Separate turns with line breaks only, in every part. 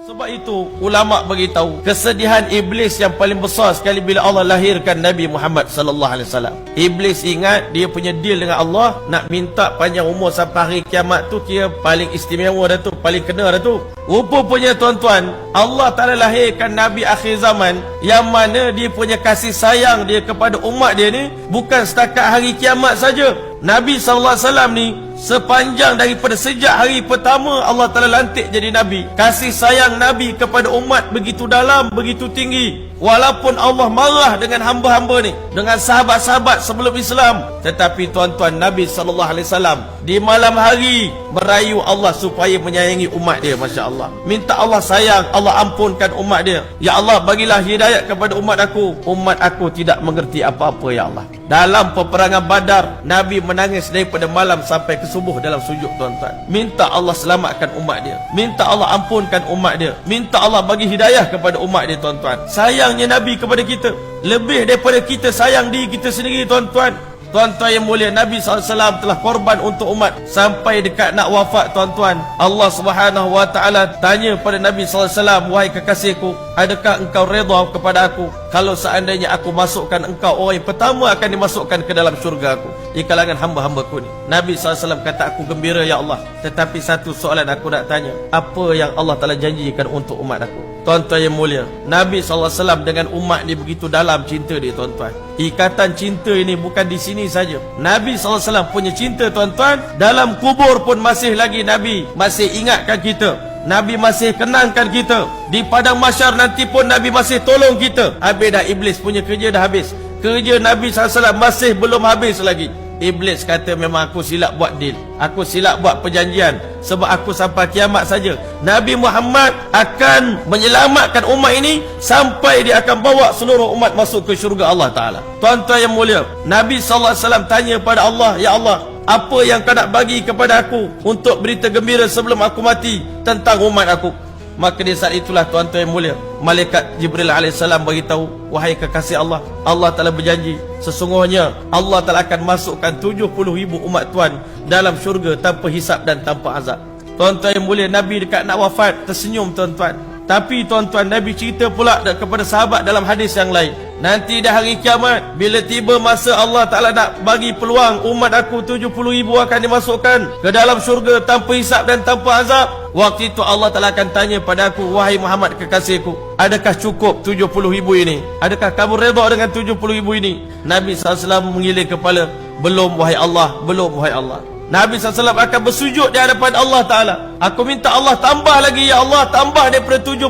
Sebab itu ulama beritahu kesedihan iblis yang paling besar sekali bila Allah lahirkan Nabi Muhammad sallallahu alaihi wasallam. Iblis ingat dia punya deal dengan Allah nak minta panjang umur sampai hari kiamat tu, kira paling istimewa dah tu, paling kena dah tu. Rupanya tuan-tuan, Allah Ta'ala lahirkan Nabi akhir zaman yang mana dia punya kasih sayang dia kepada umat dia ni bukan setakat hari kiamat saja. Nabi SAW ni sepanjang daripada sejak hari pertama Allah Ta'ala lantik jadi Nabi, kasih sayang Nabi kepada umat begitu dalam, begitu tinggi. Walaupun Allah marah dengan hamba-hamba ni, dengan sahabat-sahabat sebelum Islam, tetapi tuan-tuan, Nabi SAW di malam hari merayu Allah supaya menyayangi umat dia. Masya Allah, minta Allah sayang, Allah ampunkan umat dia. Ya Allah, bagilah hidayat kepada umat aku. Umat aku tidak mengerti apa-apa, ya Allah. Dalam peperangan Badar, Nabi menangis daripada malam sampai ke subuh dalam sujud, tuan-tuan. Minta Allah selamatkan umat dia, minta Allah ampunkan umat dia, minta Allah bagi hidayah kepada umat dia, tuan-tuan. Sayangnya Nabi kepada kita lebih daripada kita sayang diri kita sendiri, tuan-tuan. Tuan-tuan yang mulia, Nabi SAW telah korban untuk umat sampai dekat nak wafat, tuan-tuan. Allah Subhanahu Wa Taala tanya pada Nabi SAW, wahai kekasihku, adakah engkau redha kepada aku kalau seandainya aku masukkan engkau orang yang pertama akan dimasukkan ke dalam syurga aku di kalangan hamba-hambaku ni? Nabi SAW kata, aku gembira ya Allah, tetapi satu soalan aku nak tanya, apa yang Allah Ta'ala janjikan untuk umat aku? Tuan-tuan yang mulia, Nabi SAW dengan umat ni begitu dalam cinta dia, tuan-tuan. Ikatan cinta ini bukan di sini saja. Nabi SAW punya cinta, tuan-tuan, dalam kubur pun masih lagi Nabi masih ingatkan kita, Nabi masih kenangkan kita. Di padang mahsyar nanti pun Nabi masih tolong kita. Habis dah iblis punya kerja dah habis, kerja Nabi SAW masih belum habis lagi. Iblis kata, memang aku silap buat deal, aku silap buat perjanjian, sebab aku sampai kiamat saja. Nabi Muhammad akan menyelamatkan umat ini sampai dia akan bawa seluruh umat masuk ke syurga Allah Ta'ala. Tuan-tuan yang mulia, Nabi SAW tanya pada Allah, ya Allah, apa yang kau nak bagi kepada aku untuk berita gembira sebelum aku mati tentang umat aku? Maka di saat itulah, tuan-tuan yang mulia, malaikat Jibril AS beritahu, wahai kekasih Allah, Allah Ta'ala berjanji sesungguhnya Allah Ta'ala akan masukkan 70,000 umat Tuan dalam syurga tanpa hisap dan tanpa azab. Tuan-tuan yang mulia, Nabi dekat nak wafat tersenyum, tuan-tuan. Tapi tuan-tuan, Nabi cerita pula kepada sahabat dalam hadis yang lain, nanti dah hari kiamat, bila tiba masa Allah Ta'ala nak bagi peluang umat aku 70,000 akan dimasukkan ke dalam syurga tanpa hisap dan tanpa azab. Waktu itu Allah Ta'ala akan tanya pada aku, wahai Muhammad kekasihku, adakah cukup 70,000 ini? Adakah kamu redha dengan 70,000 ini? Nabi SAW mengiling kepala, belum wahai Allah, belum wahai Allah. Nabi SAW akan bersujud di hadapan Allah Ta'ala, aku minta Allah tambah lagi, ya Allah, tambah daripada 70,000,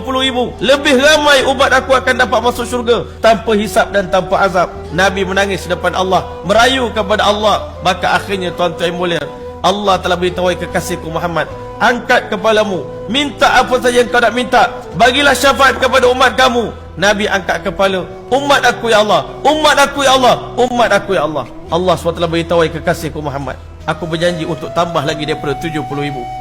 lebih ramai umat aku akan dapat masuk syurga tanpa hisap dan tanpa azab. Nabi menangis depan Allah, merayu kepada Allah. Maka akhirnya, tuan-tuan yang mulia, Allah telah beritahu kekasihku Muhammad, angkat kepalamu, minta apa saja yang kau nak minta, bagilah syafaat kepada umat kamu. Nabi angkat kepala, umat aku ya Allah, umat aku ya Allah, umat aku ya Allah. Allah SWT beritahu kekasihku Muhammad, aku berjanji untuk tambah lagi daripada 70,000.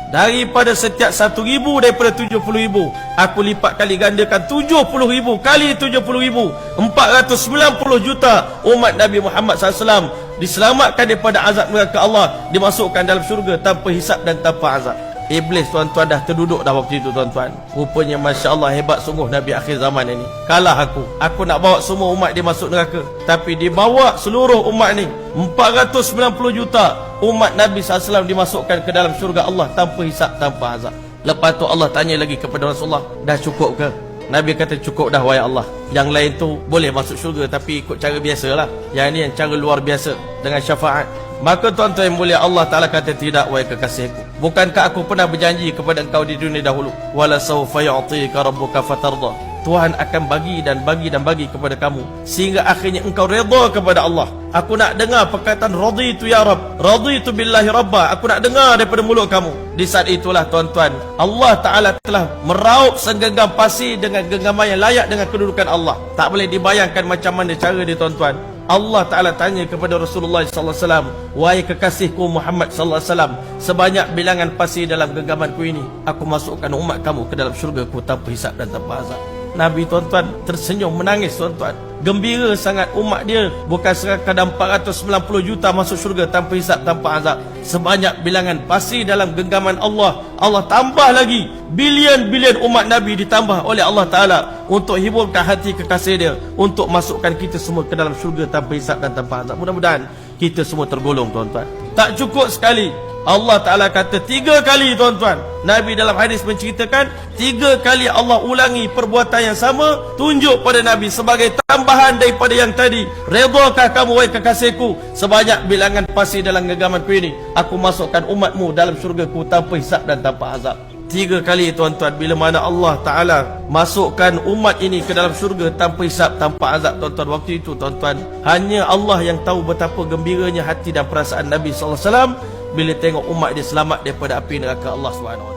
Daripada setiap 1,000 daripada 70,000, aku lipat kali gandakan 70,000 kali 70,000, 490 juta umat Nabi Muhammad SAW diselamatkan daripada azab neraka Allah, dimasukkan dalam syurga tanpa hisap dan tanpa azab. Iblis, tuan-tuan, dah terduduk dah waktu itu, tuan-tuan. Rupanya Masya Allah, hebat sungguh Nabi akhir zaman ini. Kalah aku nak bawa semua umat dia masuk neraka, tapi dibawa seluruh umat ni, 490 juta umat Nabi SAW dimasukkan ke dalam syurga Allah tanpa hisap, tanpa azab. Lepas tu Allah tanya lagi kepada Rasulullah, dah cukup ke? Nabi kata, cukup dah wahai Allah. Yang lain tu boleh masuk syurga tapi ikut cara biasalah, yang ni yang cara luar biasa dengan syafaat. Maka tuan-tuan yang mulia, Allah Ta'ala kata, tidak wahai kekasihku, bukankah aku pernah berjanji kepada engkau di dunia dahulu, wala sawfa yu'tika rabbuka fatarda, Tuhan akan bagi dan bagi dan bagi kepada kamu sehingga akhirnya engkau redha kepada Allah. Aku nak dengar perkataan raditu ya Rabb, raditu billahi rabba, aku nak dengar daripada mulut kamu. Di saat itulah, tuan-tuan, Allah Ta'ala telah meraup segenggam pasir dengan genggaman yang layak dengan kedudukan Allah. Tak boleh dibayangkan macam mana cara dia, tuan-tuan. Allah Ta'ala tanya kepada Rasulullah SAW, wahai kekasihku Muhammad SAW, sebanyak bilangan pasir dalam genggamanku ini, aku masukkan umat kamu ke dalam syurgaku tanpa hisap dan tanpa azab. Nabi tuan-tuan tersenyum menangis tuan-tuan. Gembira sangat umat dia. Bukan sekadar 490 juta masuk syurga tanpa hisab, tanpa azab. Sebanyak bilangan pasir dalam genggaman Allah. Allah tambah lagi bilion-bilion umat Nabi ditambah oleh Allah Ta'ala untuk hiburkan hati kekasih dia, untuk masukkan kita semua ke dalam syurga tanpa hisab dan tanpa azab. Mudah-mudahan kita semua tergolong tuan-tuan. Tak cukup sekali, Allah Ta'ala kata 3 kali tuan-tuan. Nabi dalam hadis menceritakan 3 kali Allah ulangi perbuatan yang sama, tunjuk pada Nabi sebagai tambahan daripada yang tadi. Redakah kamu wahai kekasihku, sebanyak bilangan pasir dalam genggamanku ini, aku masukkan umatmu dalam syurgaku tanpa hisab dan tanpa azab. 3 kali tuan-tuan. Bila mana Allah Ta'ala masukkan umat ini ke dalam syurga tanpa hisab, tanpa azab tuan-tuan, waktu itu tuan-tuan, hanya Allah yang tahu betapa gembiranya hati dan perasaan Nabi SAW bila tengok umat dia selamat daripada api neraka Allah SWT.